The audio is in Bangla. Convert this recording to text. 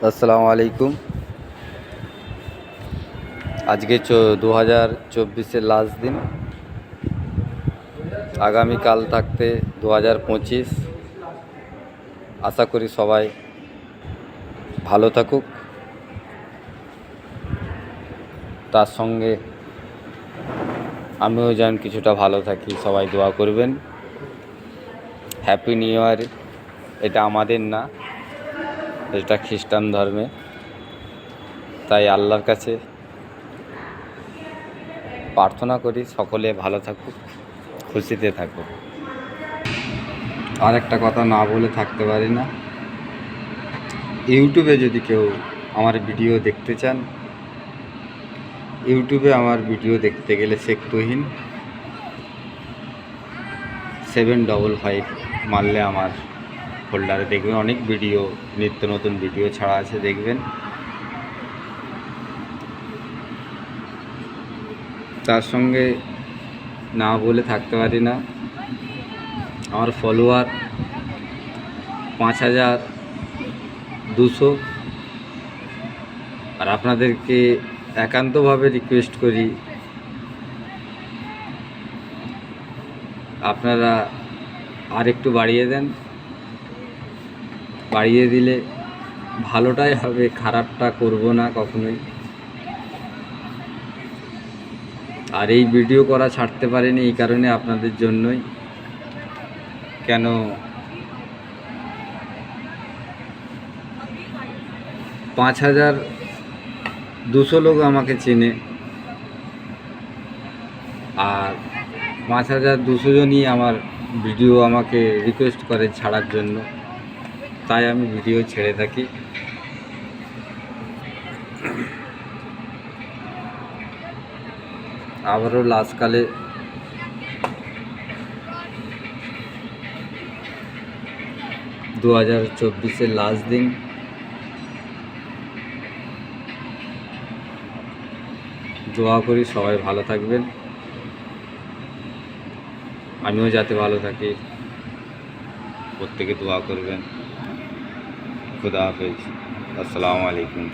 আসসালামু আলাইকুম। আজকে 2024-এর লাস্ট দিন। আগামীকাল থাকতে 2025। আশা করি সবাই ভালো থাকুক, তার সঙ্গে আমিও যেন কিছুটা ভালো থাকি। সবাই দোয়া করবেন। Happy new year. এটা আমাদের না, এটা খ্রিস্টান ধর্মে, তাই আল্লাহর কাছে প্রার্থনা করি সকলে ভালো থাকুক, খুশিতে থাকুক। আর একটা কথা না বলে থাকতে পারি না, ইউটিউবে যদি কেউ আমার ভিডিও দেখতে চান, ইউটিউবে আমার ভিডিও দেখতে গেলে শেখ তুহিন 755 মারলে আমার ফোল্ডারে দেখবেন অনেক ভিডিও, নিত্য নতুন ভিডিও ছাড়া আছে, দেখবেন। তার সঙ্গে না বলে থাকতে পারি না, আমার ফলোয়ার 5200। আর আপনাদেরকে একান্তভাবে রিকোয়েস্ট করি, আপনারা আর একটু বাড়িয়ে দেন। বাড়িয়ে দিলে ভালোটাই হবে, খারাপটা করব না কখনোই। আর এই ভিডিও করা ছাড়তে পারিনি এই কারণে, আপনাদের জন্যই। কেন 5200 লোক আমাকে চেনে, আর 5200 জনই আমার ভিডিও আমাকে রিকোয়েস্ট করে ছাড়ার জন্য, তাই আমি ভিডিও ছেড়ে থাকি। আবারও লাস্টকালে দু 2024-এর লাস্ট দিন। দোয়া করি সবাই ভালো থাকবেন, আমিও যাতে ভালো থাকি, প্রত্যেকে দোয়া করবেন। খুদা হাফেজ। আসসালামু আলাইকুম।